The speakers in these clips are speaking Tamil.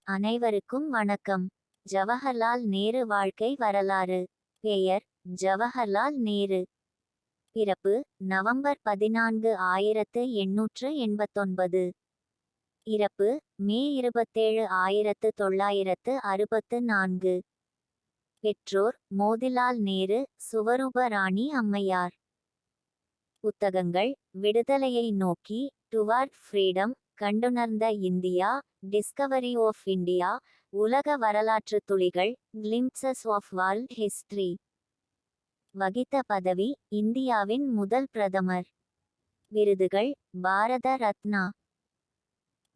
அனைவருக்கும் வணக்கம். ஜவஹர்லால் நேரு வாழ்க்கை வரலாறு. பெயர் ஜவஹர்லால் நேரு. பிறப்பு நவம்பர் 14, 1889. இறப்பு மே 27, 1964. பெற்றோர் மோதிலால் நேரு, சுவரூப ராணி அம்மையார். புத்தகங்கள்: விடுதலையை நோக்கி, டுவார்ட் ஃப்ரீடம், கண்டுணர்ந்த இந்தியா, டிஸ்கவரி ஆஃப் இந்தியா, உலக வரலாற்று துளிகள், கிளிம்ப்சஸ் ஆஃப் வேர்ல்ட் ஹிஸ்டரி. வகித்த பதவி: இந்தியாவின் முதல் பிரதமர். விருதுகள்: பாரத ரத்னா.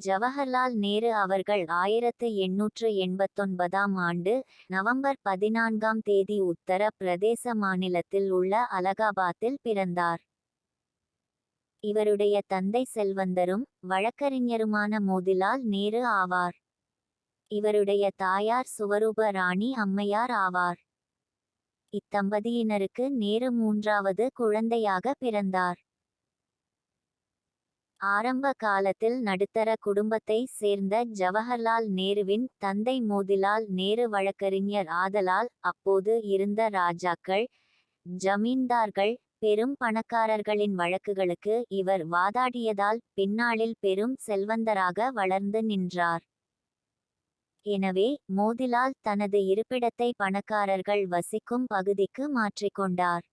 ஜவஹர்லால் நேரு அவர்கள் 1889 ஆண்டு நவம்பர் 14 உத்தர பிரதேச மாநிலத்தில் உள்ள அலகாபாத்தில் பிறந்தார். இவருடைய தந்தை செல்வந்தரும் வழக்கறிஞருமான மோதிலால் நேரு ஆவார். இவருடைய தாயார் சுவரூப ராணி அம்மையார் ஆவார். இத்தம்பதியினருக்கு நேரு மூன்றாவது குழந்தையாக பிறந்தார். ஆரம்ப காலத்தில் நடுத்தர குடும்பத்தை சேர்ந்த ஜவஹர்லால் நேருவின் தந்தை மோதிலால் நேரு வழக்கறிஞர் ஆதலால் அப்போது இருந்த ராஜாக்கள், ஜமீன்தார்கள், பெரும் பணக்காரர்களின் வழக்குகளுக்கு இவர் வாதாடியதால் பின்னாளில் பெரும் செல்வந்தராக வளர்ந்து நின்றார். எனவே மோதிலால் தனது இருப்பிடத்தை பணக்காரர்கள் வசிக்கும் பகுதிக்கு மாற்றிக்கொண்டார்.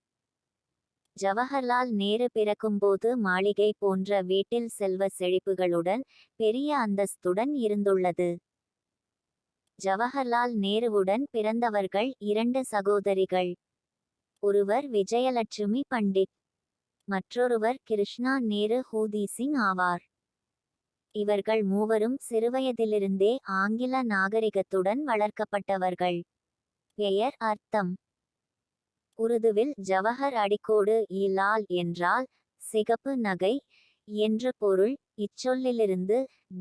ஜவஹர்லால் நேரு பிறக்கும்போது மாளிகை போன்ற வீட்டில் செல்வ செழிப்புகளுடன் பெரிய அந்தஸ்துடன் இருந்துள்ளது. ஜவஹர்லால் நேருவுடன் பிறந்தவர்கள் 2 சகோதரிகள். ஒருவர் விஜயலட்சுமி பண்டிட், மற்றொருவர் கிருஷ்ணா நேரு ஹூதி சிங் ஆவார். இவர்கள் மூவரும் சிறுவயதிலிருந்தே ஆங்கில நாகரிகத்துடன் வளர்க்கப்பட்டவர்கள். பெயர் அர்த்தம்: உருதுவில் ஜவஹர் அடிக்கோடு இ லால் என்றால் சிகப்பு நகை என்று பொருள். இச்சொல்லிலிருந்து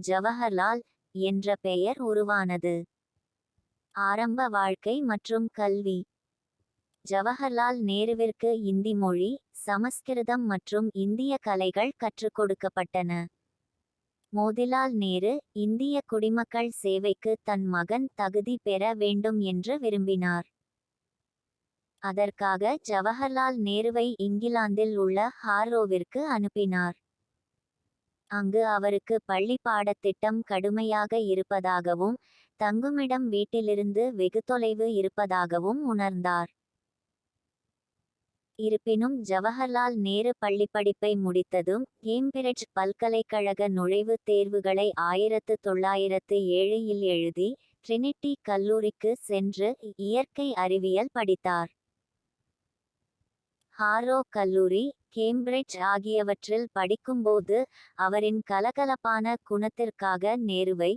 ஜவஹர்லால் என்ற பெயர் உருவானது. ஆரம்ப வாழ்க்கை மற்றும் கல்வி. ஜவஹர்லால் நேருவிற்கு இந்தி மொழி, சமஸ்கிருதம் மற்றும் இந்திய கலைகள் கற்றுக் கொடுக்கப்பட்டன. மோதிலால் நேரு இந்திய குடிமக்கள் சேவைக்கு தன் மகன் தகுதி பெற வேண்டும் என்று விரும்பினார். அதற்காக ஜவஹர்லால் நேருவை இங்கிலாந்தில் உள்ள ஹாரோவிற்கு அனுப்பினார். அங்கு அவருக்கு பள்ளி பாடத்திட்டம் கடுமையாக இருப்பதாகவும் தங்குமிடம் வீட்டிலிருந்து வெகு தொலைவு இருப்பதாகவும் உணர்ந்தார். இருப்பினும் ஜவஹர்லால் நேரு பள்ளிப்படிப்பை முடித்ததும் கேம்பிரிட்ஜ் பல்கலைக்கழக நுழைவுத் தேர்வுகளை 1907 எழுதி ட்ரினிட்டி கல்லூரிக்கு சென்று இயற்கை அறிவியல் படித்தார். ஹாரோ கல்லூரி, கேம்பிரிட்ஜ் ஆகியவற்றில் படிக்கும்போது அவரின் கலகலப்பான குணத்திற்காக நேருவை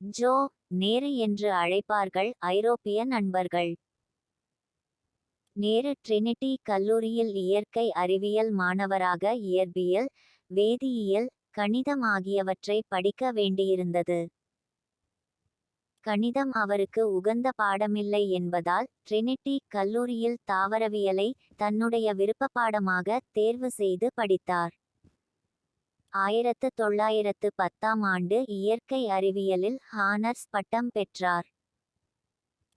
ஜோ நேரு என்று அழைப்பார்கள் ஐரோப்பிய நண்பர்கள். நேரு ட்ரினிட்டி கல்லூரியில் இயற்கை அறிவியல் மாணவராக இயற்பியல், வேதியியல், கணிதம் ஆகியவற்றை படிக்க வேண்டியிருந்தது. கணிதம் அவருக்கு உகந்த பாடமில்லை என்பதால் ட்ரினிட்டி கல்லூரியில் தாவரவியலை தன்னுடைய விருப்ப பாடமாக தேர்வு செய்து படித்தார். 1910 ஆண்டு இயற்கை அறிவியலில் ஹானர்ஸ் பட்டம் பெற்றார்.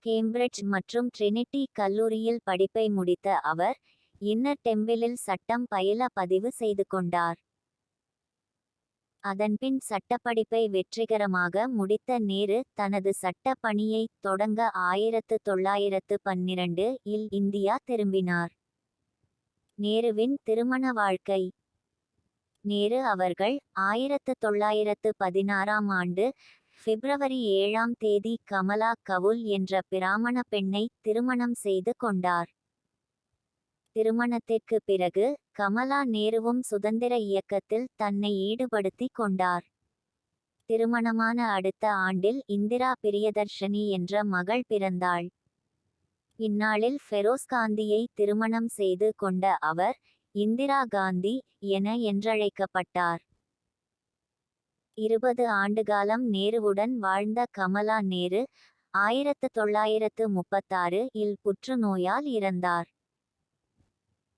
கேம்பிரிட்ஜ் மற்றும் ட்ரினிட்டி கல்லூரியில் படிப்பை முடித்த அவர் இன்னர் டெம்பிளில் சட்டம் பயில பதிவு செய்து கொண்டார். அதன்பின் சட்டப்படிப்பை வெற்றிகரமாக முடித்த நேரு தனது சட்ட பணியை தொடங்க 1912 இல் இந்தியா திரும்பினார். நேருவின் திருமண வாழ்க்கை. நேரு அவர்கள் 1916 ஆண்டு பிப்ரவரி 7 கமலா கவுல் என்ற பிராமண பெண்ணை திருமணம் செய்து கொண்டார். திருமணத்திற்கு பிறகு கமலா நேருவும் சுதந்திர இயக்கத்தில் தன்னை ஈடுபடுத்திக் கொண்டார். திருமணமான அடுத்த ஆண்டில் இந்திரா பிரியதர்ஷினி என்ற மகள் பிறந்தாள். இந்நாளில் ஃபெரோஸ் காந்தியை திருமணம் செய்து கொண்ட அவர் இந்திரா காந்தி என்றழைக்கப்பட்டார். 20 ஆண்டுகாலம் நேருவுடன் வாழ்ந்த கமலா நேரு 1936 இல் புற்றுநோயால் இறந்தார்.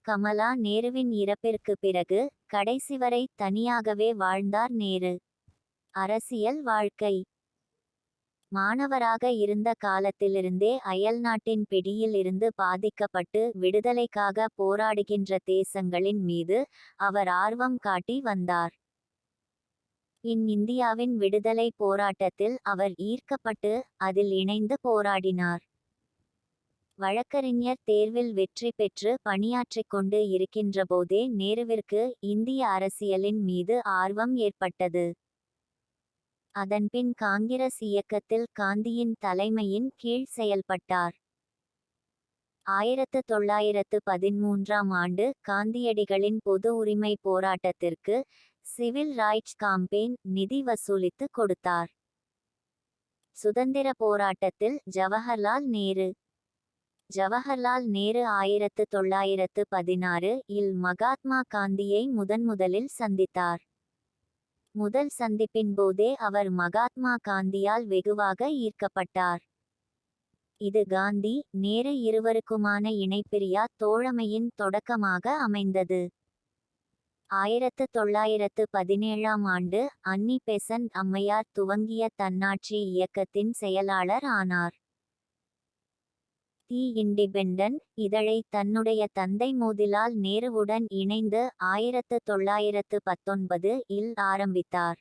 கமலா நேருவின் இறப்பிற்கு பிறகு கடைசி வரை தனியாகவே வாழ்ந்தார் நேரு. அரசியல் வாழ்க்கை. மாணவராக இருந்த காலத்திலிருந்தே அயல்நாட்டின் பிடியில் இருந்து பாதிக்கப்பட்டு விடுதலைக்காக போராடுகின்ற தேசங்களின் மீது அவர் ஆர்வம் காட்டி வந்தார். இந்தியாவின் விடுதலை போராட்டத்தில் அவர் ஈர்க்கப்பட்டு அதில் இணைந்து போராடினார். வழக்கறிஞர் தேர்வில் வெற்றி பெற்று பணியாற்றிக் கொண்டு இருக்கின்றபோதே நேருவிற்கு இந்திய அரசியலின் மீது ஆர்வம் ஏற்பட்டது. அதன்பின் காங்கிரஸ் இயக்கத்தில் காந்தியின் தலைமையின் கீழ் செயல்பட்டார். 1913ஆம் ஆண்டு காந்தியடிகளின் பொது உரிமை போராட்டத்திற்கு சிவில் ரைட்ஸ் காம்பெயின் நிதி வசூலித்து கொடுத்தார். சுதந்திர போராட்டத்தில் ஜவஹர்லால் நேரு 1916 இல் மகாத்மா காந்தியை முதன்முதலில் சந்தித்தார். முதல் சந்திப்பின் போதே அவர் மகாத்மா காந்தியால் வெகுவாக ஈர்க்கப்பட்டார். இது காந்தி நேரு இருவருக்குமான இணைப்பிரியா தோழமையின் தொடக்கமாக அமைந்தது. 1917ஆம் ஆண்டு அன்னி பெசன்ட் அம்மையார் துவங்கிய தன்னாட்சி இயக்கத்தின் செயலாளர் ஆனார். தி இண்டிபெண்டன்ட் இதழை தன்னுடைய தந்தை மோதிலால் நேருவுடன் இணைந்து 1919 இல் ஆரம்பித்தார்.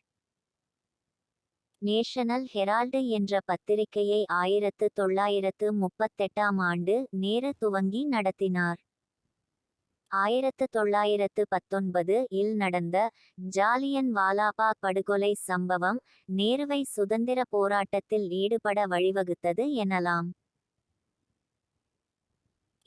நேஷனல் ஹெரால்டு என்ற பத்திரிகையை 1938ஆம் ஆண்டு நேரு துவங்கி நடத்தினார். 1919 இல் நடந்த ஜாலியன் வாலாபாக் படுகொலை சம்பவம் நேருவை சுதந்திர போராட்டத்தில் ஈடுபட வழிவகுத்தது எனலாம்.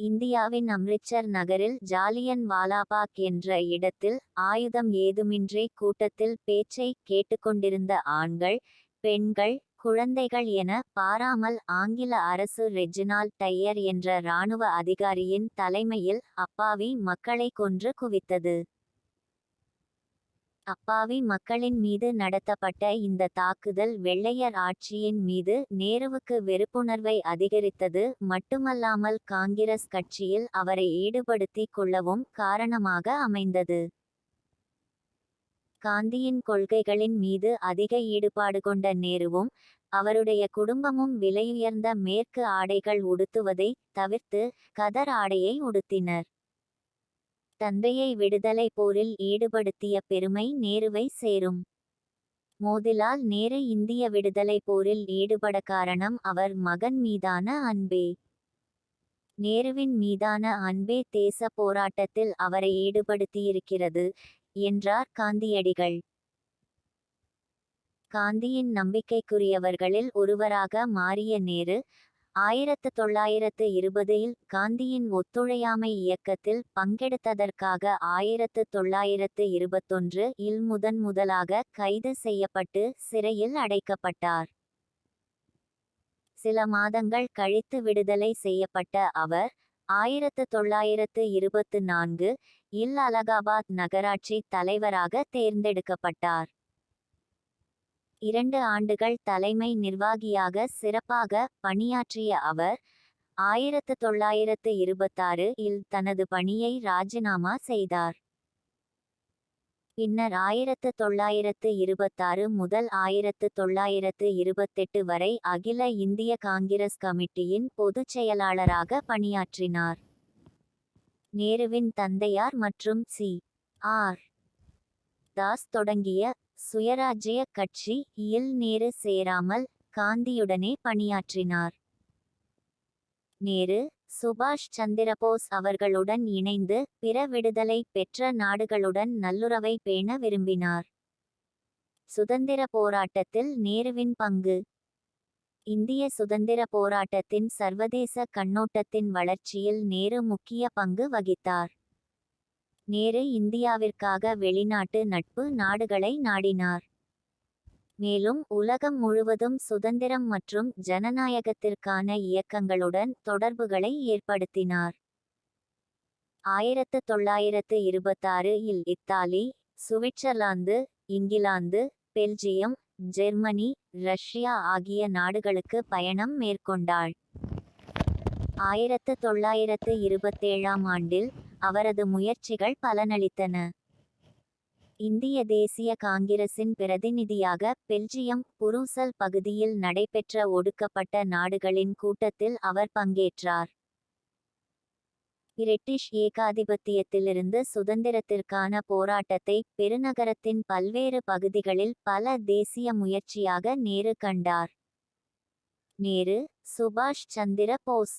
இந்தியாவின் அம்ரிட்சர் நகரில் ஜாலியன் வாலாபாக் என்ற இடத்தில் ஆயுதம் ஏதுமின்றி கூட்டத்தில் பேச்சை கேட்டுக்கொண்டிருந்த ஆண்கள், பெண்கள், குழந்தைகள் என பாராமல் ஆங்கில அரசு ரெஜினால்ட் டையர் என்ற இராணுவ அதிகாரியின் தலைமையில் அப்பாவி மக்களை கொன்று குவித்தது. அப்பாவி மக்களின் மீது நடத்தப்பட்ட இந்த தாக்குதல் வெள்ளையர் ஆட்சியின் மீது நேருவுக்கு வெறுப்புணர்வை அதிகரித்தது மட்டுமல்லாமல் காங்கிரஸ் கட்சியில் அவரை ஈடுபடுத்திக் கொள்ளவும் காரணமாக அமைந்தது. காந்தியின் கொள்கைகளின் மீது அதிக ஈடுபாடு கொண்ட நேருவும் அவருடைய குடும்பமும் விலையுயர்ந்த மேற்கு ஆடைகள் உடுத்துவதை தவிர்த்து கதர் ஆடையை உடுத்தினர். தந்தையை விடுதலை போரில் ஈடுபடுத்திய பெருமை நேருவை சேரும். மோதிலால் நேரு இந்திய விடுதலை போரில் ஈடுபட காரணம் அவர் மகன் மீதான அன்பே. நேருவின் மீதான அன்பே தேச போராட்டத்தில் அவரை ஈடுபடுத்தியிருக்கிறது என்றார் காந்தியடிகள். காந்தியின் நம்பிக்கைக்குரியவர்களில் ஒருவராக மாறிய நேரு 1920 இல் காந்தியின் ஒத்துழையாமை இயக்கத்தில் பங்கெடுத்ததற்காக 1921 இல் முதலாக கைது செய்யப்பட்டு சிறையில் அடைக்கப்பட்டார். சில மாதங்கள் கழித்து விடுதலை செய்யப்பட்ட அவர் 1924 இல் அலகாபாத் நகராட்சி தலைவராக தேர்ந்தெடுக்கப்பட்டார். 2 ஆண்டுகள் தலைமை நிர்வாகியாக சிறப்பாக பணியாற்றிய அவர் 1926 இல் தனது பணியை ராஜினாமா செய்தார். பின்னர் 1926 முதல் 1928 வரை அகில இந்திய காங்கிரஸ் கமிட்டியின் பொதுச் செயலாளராக பணியாற்றினார். நேருவின் தந்தையார் மற்றும் சி. ஆர். தாஸ் தொடங்கிய சுயராஜ்ய கட்சி இல் நேரு சேராமல் காந்தியுடனே பணியாற்றினார். நேரு சுபாஷ் சந்திரபோஸ் அவர்களுடன் இணைந்து பிற விடுதலை பெற்ற நாடுகளுடன் நல்லுறவை பேண விரும்பினார். சுதந்திர போராட்டத்தில் நேருவின் பங்கு. இந்திய சுதந்திர போராட்டத்தின் சர்வதேச கண்ணோட்டத்தின் வளர்ச்சியில் நேரு முக்கிய பங்கு வகித்தார். நேரு இந்தியாவிற்காக வெளிநாட்டு நட்பு நாடுகளை நாடினார். மேலும் உலகம் முழுவதும் சுதந்திரம் மற்றும் ஜனநாயகத்திற்கான இயக்கங்களுடன் தொடர்புகளை ஏற்படுத்தினார். 1926 இல் Italy, Switzerland, England, Belgium, Germany, Russia ஆகிய நாடுகளுக்கு பயணம் மேற்கொண்டாள். 1927ஆம் ஆண்டில் அவரது முயற்சிகள் பலனளித்தன. இந்திய தேசிய காங்கிரசின் பிரதிநிதியாக பெல்ஜியம் புரூசல் பகுதியில் நடைபெற்ற ஒடுக்கப்பட்ட நாடுகளின் கூட்டத்தில் அவர் பங்கேற்றார். பிரிட்டிஷ் ஏகாதிபத்தியத்திலிருந்து சுதந்திரத்திற்கான போராட்டத்தை பெருநகரத்தின் பல்வேறு பகுதிகளில் பல தேசிய முயற்சியாக நேரு கண்டார். நேரு, சுபாஷ் சந்திர போஸ்.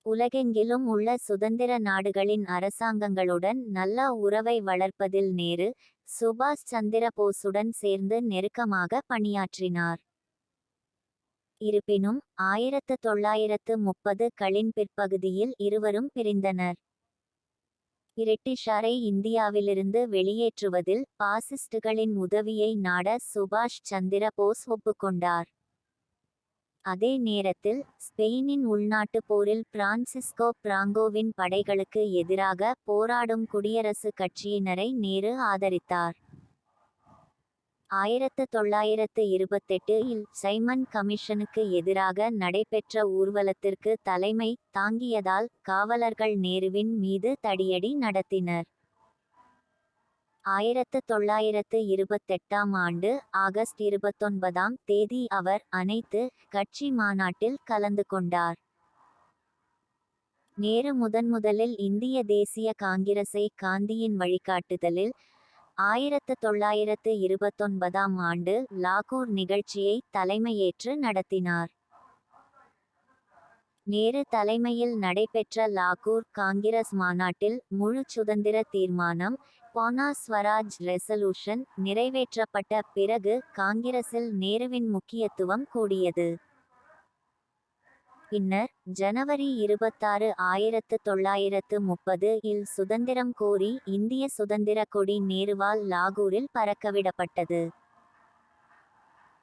உலகெங்கிலும் உள்ள சுதந்திர நாடுகளின் அரசாங்கங்களுடன் நல்ல உறவை வளர்ப்பதில் நேரு, சுபாஷ் சந்திர போஸுடன் சேர்ந்து நெருக்கமாக பணியாற்றினார். இருப்பினும் 1930களின் பிற்பகுதியில் இருவரும் பிரிந்தனர். பிரிட்டிஷாரை இந்தியாவிலிருந்து வெளியேற்றுவதில் பாசிஸ்டுகளின் உதவியை நாட சுபாஷ் சந்திர போஸ் ஒப்புக்கொண்டார். அதே நேரத்தில் ஸ்பெயினின் உள்நாட்டுப் போரில் பிரான்சிஸ்கோ பிராங்கோவின் படைகளுக்கு எதிராக போராடும் குடியரசுக் கட்சியினரை நேரு ஆதரித்தார். 1928இல் சைமன் கமிஷனுக்கு எதிராக நடைபெற்ற ஊர்வலத்திற்கு தலைமை தாங்கியதால் காவலர்கள் நேருவின் மீது தடியடி நடத்தினர். 1928ஆம் ஆண்டு ஆகஸ்ட் 29ஆம் தேதி அவர் அனைத்து கட்சி மாநாட்டில் கலந்து கொண்டார். நேரு முதன்முதலில் இந்திய தேசிய காங்கிரஸை காந்தியின் வழிகாட்டுதலில் 1929ஆம் ஆண்டு லாகூர் நிகழ்ச்சியை தலைமையேற்று நடத்தினார். நேரு தலைமையில் நடைபெற்ற லாகூர் காங்கிரஸ் மாநாட்டில் முழு சுதந்திர தீர்மானம் பானா ஸ்வராஜ் ரெசல்யூஷன் நிறைவேற்றப்பட்ட பிறகு காங்கிரஸில் நேருவின் முக்கியத்துவம் கூடியது. பின்னர் ஜனவரி 26, 1930இல் சுதந்திரம் கோரி இந்திய சுதந்திர கொடி நேருவால் லாகூரில் பறக்கவிடப்பட்டது.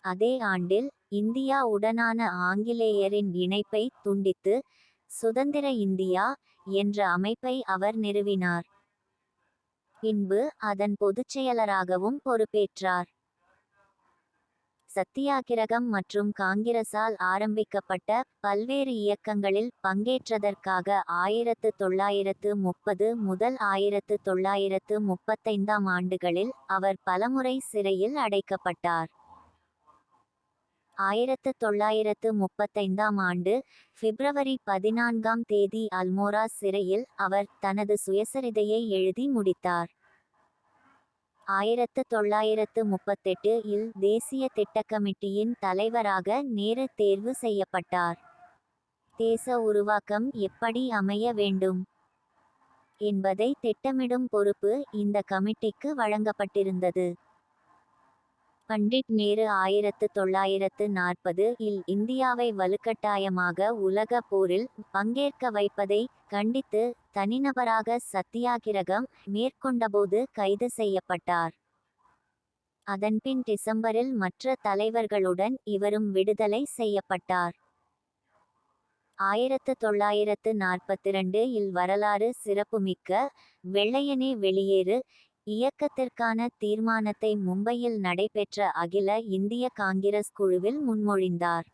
அதே ஆண்டில் இந்தியா உடனான ஆங்கிலேயரின் இணைப்பை துண்டித்து சுதந்திர இந்தியா என்ற அமைப்பை அவர் நிறுவினார். பின்பு அதன் பொதுச்செயலராகவும் பொறுப்பேற்றார். சத்தியாகிரகம் மற்றும் காங்கிரஸால் ஆரம்பிக்கப்பட்ட பல்வேறு இயக்கங்களில் பங்கேற்றதற்காக 1930 முதல் 1935ஆம் ஆண்டுகளில் அவர் பலமுறை சிறையில் அடைக்கப்பட்டார். 1935ஆம் ஆண்டு பிப்ரவரி 14ஆம் தேதி அல்மோரா சிறையில் அவர் தனது சுயசரிதையை எழுதி முடித்தார். 1938இல் தேசிய திட்டக்கமிட்டியின் தலைவராக நேரு தேர்வு செய்யப்பட்டார். தேச உருவாக்கம் எப்படி அமைய வேண்டும் என்பதை திட்டமிடும் பொறுப்பு இந்த கமிட்டிக்கு வழங்கப்பட்டிருந்தது. பண்டிட் நேரு 1940இல் இந்தியாவை வலுக்கட்டாயமாக உலக போரில் பங்கேற்க வைப்பதை கண்டித்து தனிநபராக சத்தியாகிரகம் மேற்கொண்டபோது கைது செய்யப்பட்டார். அதன்பின் டிசம்பரில் மற்ற தலைவர்களுடன் இவரும் விடுதலை செய்யப்பட்டார். 1942இல் வரலாறு சிறப்புமிக்க வெள்ளையனே வெளியேறு இயக்கத்திற்கான தீர்மானத்தை மும்பையில் நடைபெற்ற அகில இந்திய காங்கிரஸ் குழுவில் முன்மொழிந்தார்.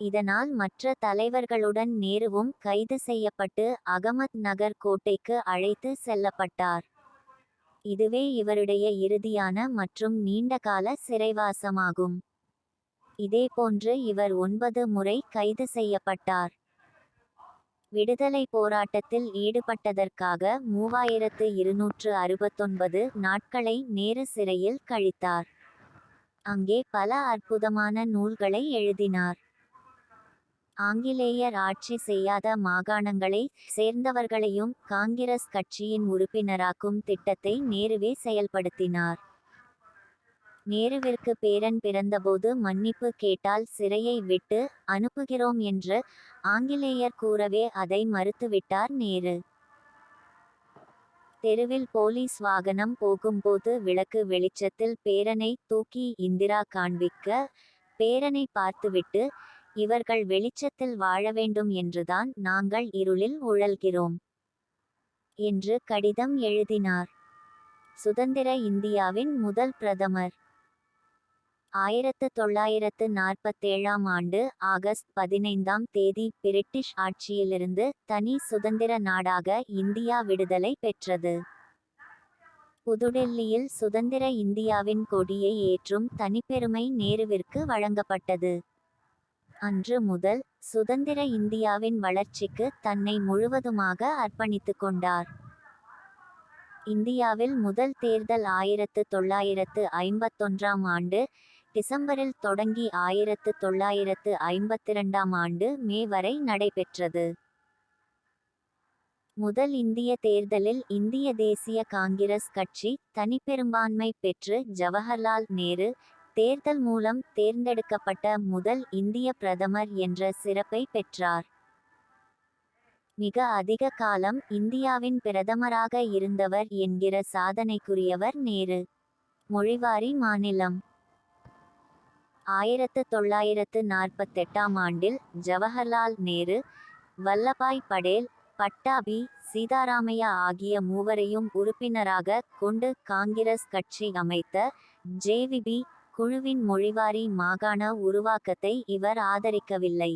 இதனால் மற்ற தலைவர்களுடன் நேருவும் கைது செய்யப்பட்டு அகமத் நகர் கோட்டைக்கு அழைத்து செல்லப்பட்டார். இதுவே இவருடைய இறுதியான மற்றும் நீண்டகால சிறைவாசமாகும். இதேபோன்று இவர் 9 முறை கைது செய்யப்பட்டார். விடுதலை போராட்டத்தில் ஈடுபட்டதற்காக 3269 நாட்களை நேரு சிறையில் கழித்தார். அங்கே பல அற்புதமான நூல்களை எழுதினார். ஆங்கிலேயர் ஆட்சி செய்யாத மாகாணங்களை சேர்ந்தவர்களையும் காங்கிரஸ் கட்சியின் உறுப்பினராக்கும் திட்டத்தை நேருவே செயல்படுத்தினார். நேருவிற்கு பேரன் பிறந்தபோது மன்னிப்பு கேட்டால் சிறையை விட்டு அனுப்புகிறோம் என்று ஆங்கிலேயர் கூறவே அதை மறுத்துவிட்டார் நேரு. தெருவில் போலீஸ் வாகனம் போகும்போது விளக்கு வெளிச்சத்தில் பேரனை தூக்கி இந்திரா காண்பிக்க, பேரனை பார்த்துவிட்டு, இவர்கள் வெளிச்சத்தில் வாழ வேண்டும் என்றுதான் நாங்கள் இருளில் உழல்கிறோம் என்று கடிதம் எழுதினார். சுதந்திர இந்தியாவின் முதல் பிரதமர். 1947ஆம் ஆண்டு ஆகஸ்ட் 15ஆம் தேதி பிரிட்டிஷ் ஆட்சியிலிருந்து தனி சுதந்திர நாடாக இந்தியா விடுதலை பெற்றது. புதுடெல்லியில் சுதந்திர இந்தியாவின் கொடியை ஏற்றும் தனிப்பெருமை நேருவிற்கு வழங்கப்பட்டது. அன்று முதல் சுதந்திர இந்தியாவின் வளர்ச்சிக்கு தன்னை முழுவதுமாக அர்ப்பணித்துக் கொண்டார். இந்தியாவில் முதல் தேர்தல் 1951ஆம் ஆண்டு டிசம்பரில் தொடங்கி 1952ஆம் ஆண்டு மே வரை நடைபெற்றது. முதல் இந்திய தேர்தலில் இந்திய தேசிய காங்கிரஸ் கட்சி தனிப்பெரும்பான்மை பெற்று ஜவஹர்லால் நேரு தேர்தல் மூலம் தேர்ந்தெடுக்கப்பட்ட முதல் இந்திய பிரதமர் என்ற சிறப்பை பெற்றார். மிக அதிக காலம் இந்தியாவின் பிரதமராக இருந்தவர் என்கிற சாதனைக்குரியவர் நேரு. மொழிவாரி மாநிலம் 1948ஆம் ஆண்டில் ஜவஹர்லால் நேரு, வல்லபாய் படேல், பட்டாபி, சீதாராமையா ஆகிய மூவரையும் உறுப்பினராக கொண்டு காங்கிரஸ் கட்சி அமைத்த ஜேவிபி குழுவின் மொழிவாரி மாகாண உருவாக்கத்தை இவர் ஆதரிக்கவில்லை.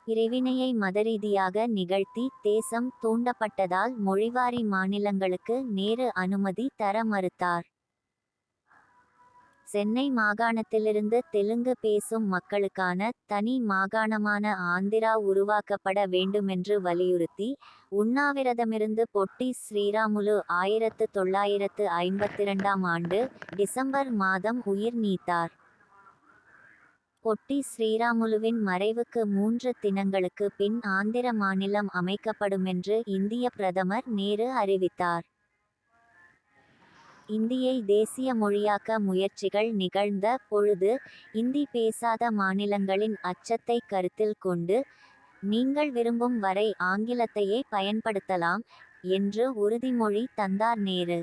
பிரிவினையை மதரீதியாக நிகழ்த்தி தேசம் தூண்டப்பட்டதால் மொழிவாரி மாநிலங்களுக்கு நேரு அனுமதி தர மறுத்தார். சென்னை மாகாணத்திலிருந்து தெலுங்கு பேசும் மக்களுக்கான தனி மாகாணமான ஆந்திரா உருவாக்கப்பட வேண்டுமென்று வலியுறுத்தி உண்ணாவிரதமிருந்து பொட்டி ஸ்ரீராமுலு 1952ஆம் ஆண்டு டிசம்பர் மாதம் உயிர் நீத்தார். பொட்டி ஸ்ரீராமுலுவின் மறைவுக்கு 3 தினங்களுக்கு பின் ஆந்திர மாநிலம் அமைக்கப்படுமென்று இந்திய பிரதமர் நேரு அறிவித்தார். இந்தியை தேசிய மொழியாக்க முயற்சிகள் நிகழ்ந்த பொழுது இந்தி பேசாத மாநிலங்களின் அச்சத்தை கருத்தில் கொண்டு நீங்கள் விரும்பும் வரை ஆங்கிலத்தையே பயன்படுத்தலாம் என்று உறுதிமொழி தந்தார் நேரு.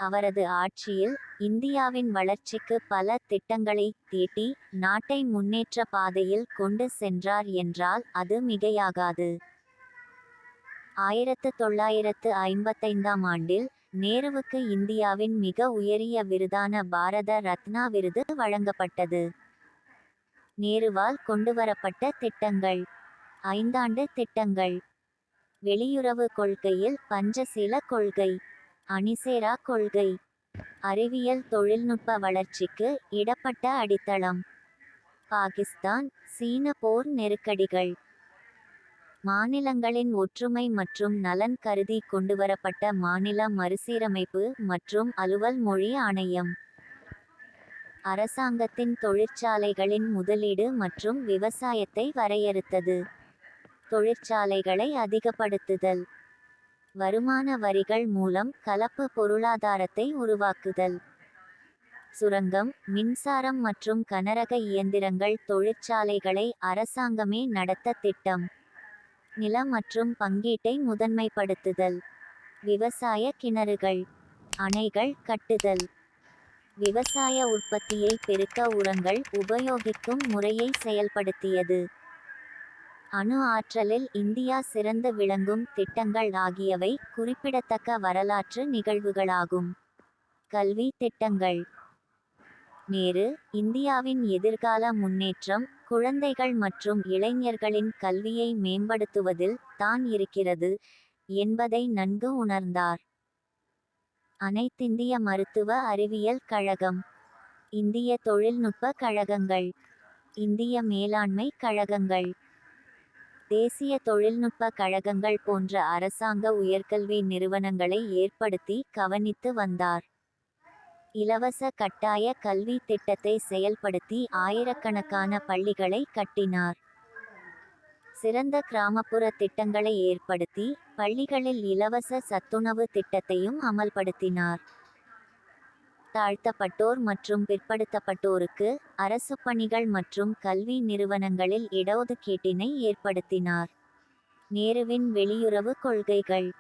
அவரது ஆட்சியில் இந்தியாவின் வளர்ச்சிக்கு பல திட்டங்களை தீட்டி நாட்டை முன்னேற்ற பாதையில் கொண்டு சென்றார் என்றால் அது மிகையாகாது. 1955ஆம் ஆண்டில் நேருவுக்கு இந்தியாவின் மிக உயரிய விருதான பாரத ரத்னா விருது வழங்கப்பட்டது. நேருவால் கொண்டுவரப்பட்ட திட்டங்கள்: 5 ஆண்டு திட்டங்கள். வெளியுறவு கொள்கையில் பஞ்சசீல கொள்கை, அணிசேரா கொள்கை, அறிவியல் தொழில்நுட்ப வளர்ச்சிக்கு இடப்பட்ட அடித்தளம், பாகிஸ்தான் சீன போர் நெருக்கடிகள், மாநிலங்களின் ஒற்றுமை மற்றும் நலன் கருதி கொண்டுவரப்பட்ட மாநில மறுசீரமைப்பு மற்றும் அலுவல் மொழி ஆணையம், அரசாங்கத்தின் தொழிற்சாலைகளின் முதலீடு மற்றும் விவசாயத்தை வரையறுத்தது, தொழிற்சாலைகளை அதிகப்படுத்துதல், வருமான வரிகள் மூலம் கலப்பு பொருளாதாரத்தை உருவாக்குதல், சுரங்கம், மின்சாரம் மற்றும் கனரக இயந்திரங்கள் தொழிற்சாலைகளை அரசாங்கமே நடத்த திட்டம், நில மற்றும் பங்கீட்டை முதன்மைப்படுத்துதல், விவசாய கிணறுகள், அணைகள் கட்டுதல், விவசாய உற்பத்தியை பெருக்க உரங்கள் உபயோகிக்கும் முறையை செயல்படுத்தியது, அணு ஆற்றலில் இந்தியா சிறந்து விளங்கும் திட்டங்கள் ஆகியவை குறிப்பிடத்தக்க வரலாற்று நிகழ்வுகளாகும். கல்வி திட்டங்கள். நேரு இந்தியாவின் எதிர்கால முன்னேற்றம் குழந்தைகள் மற்றும் இளைஞர்களின் கல்வியை மேம்படுத்துவதில் தான் இருக்கிறது என்பதை நன்கு உணர்ந்தார். அனைத்திந்திய மருத்துவ அறிவியல் கழகம், இந்திய தொழில்நுட்ப கழகங்கள், இந்திய மேலாண்மை கழகங்கள், தேசிய தொழில்நுட்ப கழகங்கள் போன்ற அரசாங்க உயர்கல்வி நிறுவனங்களை ஏற்படுத்தி கவனித்து வந்தார். இலவச கட்டாய கல்வி திட்டத்தை செயல்படுத்தி ஆயிரக்கணக்கான பள்ளிகளை கட்டினார். சிறந்த கிராமப்புற திட்டங்களை ஏற்படுத்தி பள்ளிகளில் இலவச சத்துணவு திட்டத்தையும் அமல்படுத்தினார். தாழ்த்தப்பட்டோர் மற்றும் பிற்படுத்தப்பட்டோருக்கு அரசு பணிகள் மற்றும் கல்வி நிறுவனங்களில் இடஒதுக்கீட்டினை ஏற்படுத்தினார். நேருவின் வெளியுறவு கொள்கைகள்.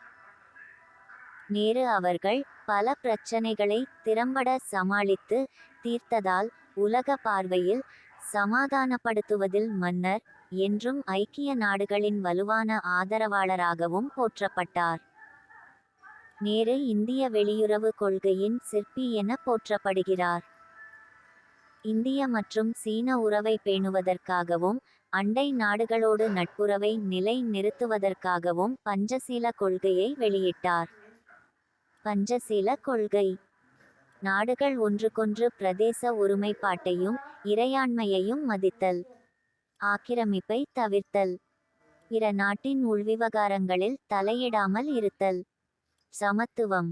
நேரு அவர்கள் பல பிரச்சனைகளை திறம்பட சமாளித்து தீர்த்ததால் உலக பார்வையில் சமாதானப்படுத்துவதில் மன்னர் என்றும் ஐக்கிய நாடுகளின் வலுவான ஆதரவாளராகவும் போற்றப்பட்டார். நேரு இந்திய வெளியுறவு கொள்கையின் சிற்பி என போற்றப்படுகிறார். இந்திய மற்றும் சீன உறவை பேணுவதற்காகவும் அண்டை நாடுகளோடு நட்புறவை நிலை நிறுத்துவதற்காகவும் பஞ்சசீல கொள்கையை வெளியிட்டார். பஞ்சசீல கொள்கை. நாடுகள் ஒன்றுக்கொன்று பிரதேச ஒருமைப்பாட்டையும் இறையாண்மையையும் மதித்தல். ஆக்கிரமிப்பை தவிர்த்தல். பிற நாட்டின் உள்விவகாரங்களில் தலையிடாமல் இருத்தல். சமத்துவம்.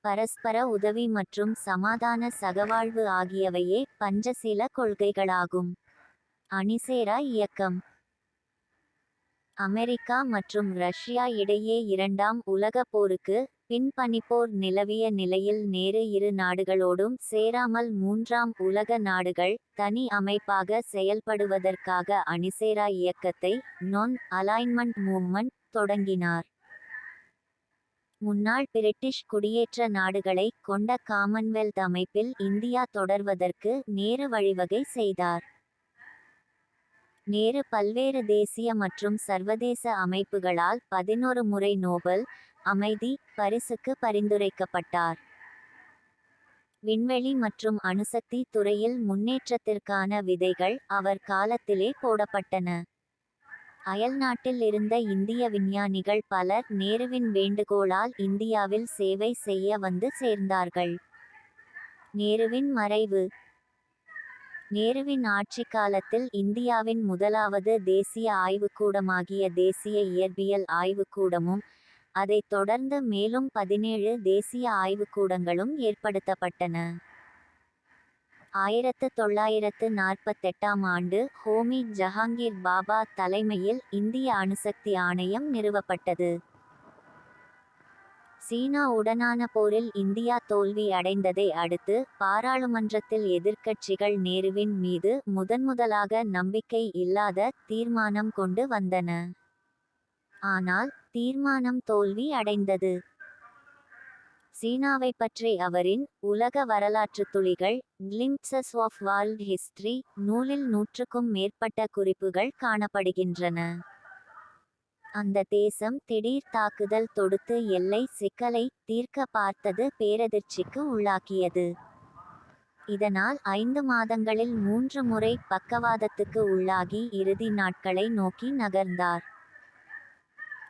பரஸ்பர உதவி மற்றும் சமாதான சகவாழ்வு ஆகியவையே பஞ்சசீல கொள்கைகளாகும். அணிசேரா இயக்கம். அமெரிக்கா மற்றும் ரஷ்யா இடையே இரண்டாம் உலகப் போருக்கு பின் பனிப்போர் நிலவிய நிலையில் நேரு இரு நாடுகளோடும் சேராமல் மூன்றாம் உலக நாடுகள் தனி அமைப்பாக செயல்படுவதற்காக அணிசேரா இயக்கத்தை நான் அலைன்மெண்ட் மூவ்மெண்ட் தொடங்கினார். முன்னாள் பிரிட்டிஷ் குடியேற்ற நாடுகளை கொண்ட காமன்வெல்த் அமைப்பில் இந்தியா தொடர்வதற்கு நேரு வழிவகை செய்தார். நேரு பல்வேறு தேசிய மற்றும் சர்வதேச அமைப்புகளால் 11 முறை நோபல் அமைதி பரிசுக்கு பரிந்துரைக்கப்பட்டார். விண்வெளி மற்றும் அணுசக்தி துறையில் முன்னேற்றத்திற்கான விதைகள் அவர் காலத்திலே போடப்பட்டன. அயல்நாட்டில் இருந்த இந்திய விஞ்ஞானிகள் பலர் நேருவின் வேண்டுகோளால் இந்தியாவில் சேவை செய்ய வந்து சேர்ந்தார்கள். நேருவின் மறைவு. நேருவின் ஆட்சி காலத்தில் இந்தியாவின் முதலாவது தேசிய ஆய்வுக்கூடமாகிய தேசிய இயற்பியல் ஆய்வுக்கூடமும் அதைத் தொடர்ந்து மேலும் 17 தேசிய ஆய்வுக்கூடங்களும் ஏற்படுத்தப்பட்டன. 1948ஆம் ஆண்டு ஹோமி ஜஹாங்கீர் பாபா தலைமையில் இந்திய அணுசக்தி ஆணையம் நிறுவப்பட்டது. சீனா உடனான போரில் இந்தியா தோல்வி அடைந்ததை அடுத்து பாராளுமன்றத்தில் எதிர்க்கட்சிகள் நேருவின் மீது முதன்முதலாக நம்பிக்கை இல்லாத தீர்மானம் கொண்டு வந்தன. ஆனால் தீர்மானம் தோல்வி அடைந்தது. சீனாவை பற்றி அவரின் உலக வரலாற்று துளிகள் கிளிம்ப்சஸ் ஆஃப் வேர்ல்ட் ஹிஸ்டரி நூலில் 100க்கும் மேற்பட்ட குறிப்புகள் காணப்படுகின்றன. அந்த தேசம் திடீர் தாக்குதல் தொடுத்து எல்லை சிக்கலை தீர்க்க பார்த்தது பேரதிர்ச்சிக்கு உள்ளாக்கியது. இதனால் 5 மாதங்களில் 3 முறை பக்கவாதத்துக்கு உள்ளாகி இறுதி நாட்களை நோக்கி நகர்ந்தார்.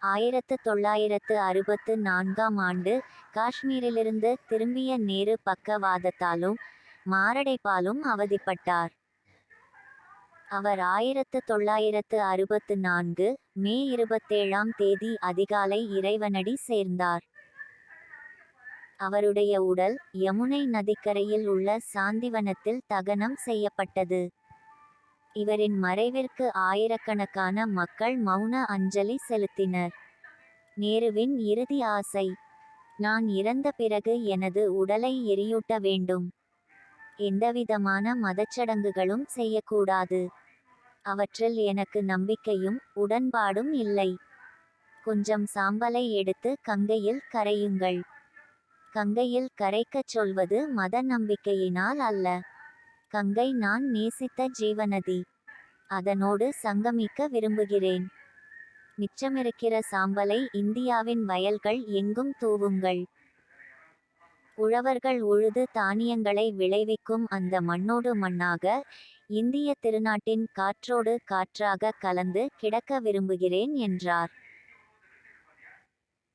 1964ஆம் ஆண்டு காஷ்மீரிலிருந்து திரும்பிய நேரு பக்கவாதத்தாலும் மாரடைப்பாலும் அவதிப்பட்டார். அவர் 1964 மே 27ஆம் தேதி அதிகாலை இறைவனடி சேர்ந்தார். அவருடைய உடல் யமுனை நதிக்கரையில் உள்ள சாந்திவனத்தில் தகனம் செய்யப்பட்டது. இவரின் மறைவிற்கு ஆயிரக்கணக்கான மக்கள் மௌன அஞ்சலி செலுத்தினர். நேருவின் இறுதி ஆசை: நான் இறந்த பிறகு எனது உடலை எரியூட்ட வேண்டும். எந்தவிதமான மதச்சடங்குகளும் செய்யக்கூடாது. அவற்றில் எனக்கு நம்பிக்கையும் உடன்பாடும் இல்லை. கொஞ்சம் சாம்பலை எடுத்து கங்கையில் கரையுங்கள். கங்கையில் கரைக்கச் சொல்வது மத நம்பிக்கையினால் அல்ல. கங்கை நான் நேசித்த ஜீவநதி. அதனோடு சங்கமிக்க விரும்புகிறேன். மிச்சமிருக்கிற சாம்பலை இந்தியாவின் வயல்கள் எங்கும் தூவுங்கள். உழவர்கள் உழுது தானியங்களை விளைவிக்கும் அந்த மண்ணோடு மண்ணாக இந்திய திருநாட்டின் காற்றோடு காற்றாக கலந்து கிடக்க விரும்புகிறேன் என்றார்.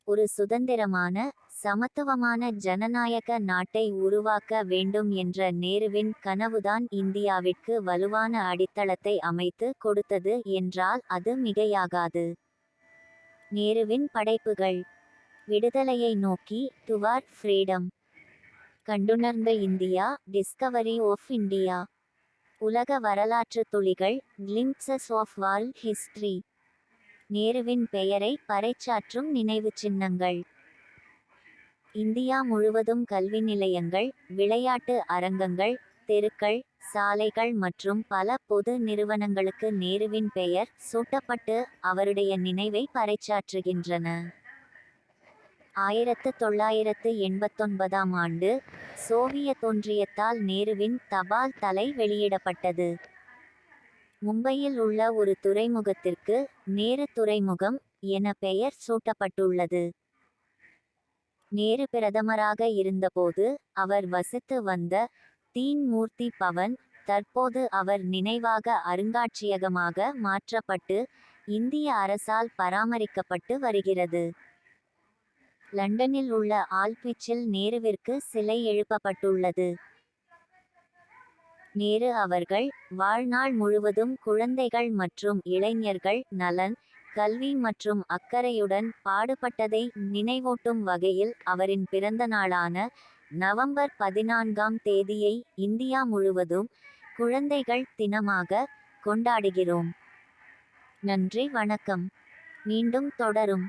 ஒரு சுதந்திரமான சமத்துவமான ஜனநாயக நாட்டை உருவாக்க வேண்டும் என்ற நேருவின் கனவுதான் இந்தியாவிற்கு வலுவான அடித்தளத்தை அமைத்து கொடுத்தது என்றால் அது மிகையாகாது. நேருவின் படைப்புகள்: விடுதலையை நோக்கி, டுவார்ட் ஃப்ரீடம், கண்டுணர்ந்த இந்தியா, டிஸ்கவரி ஆஃப் இந்தியா, உலக வரலாற்று துளிகள், கிளிம்ப்சஸ் ஆஃப் வேர்ல்ட் ஹிஸ்டரி, நேருவின் பெயரை பறைசாற்றும் நினைவு சின்னங்கள். இந்தியா முழுவதும் கல்வி நிலையங்கள், விளையாட்டு அரங்கங்கள், தெருக்கள், சாலைகள் மற்றும் பல பொது நிறுவனங்களுக்கு நேருவின் பெயர் சூட்டப்பட்டு அவருடைய நினைவை பறைசாற்றுகின்றன. 1989ஆம் ஆண்டு சோவியத் ஒன்றியத்தால் நேருவின் தபால் தலை வெளியிடப்பட்டது. மும்பையில் உள்ள ஒரு துறைமுகத்திற்கு நேரு துறைமுகம் என பெயர் சூட்டப்பட்டுள்ளது. நேரு பிரதமராக இருந்தபோது அவர் வசித்து வந்த தீன் மூர்த்தி பவன் தற்போது அவர் நினைவாக அருங்காட்சியகமாக மாற்றப்பட்டு இந்திய அரசால் பராமரிக்கப்பட்டு வருகிறது. லண்டனில் உள்ள ஆல்ட்விச்சில் நேருவிற்கு சிலை எழுப்பப்பட்டுள்ளது. நேரு அவர்கள் வாழ்நாள் முழுவதும் குழந்தைகள் மற்றும் இளைஞர்கள் நலன், கல்வி மற்றும் அக்கறையுடன் பாடுபட்டதை நினைவூட்டும் வகையில் அவரின் பிறந்தநாளான நவம்பர் 14ஆம் தேதியை இந்தியா முழுவதும் குழந்தைகள் தினமாக கொண்டாடுகிறோம். நன்றி, வணக்கம். மீண்டும் தொடரும்.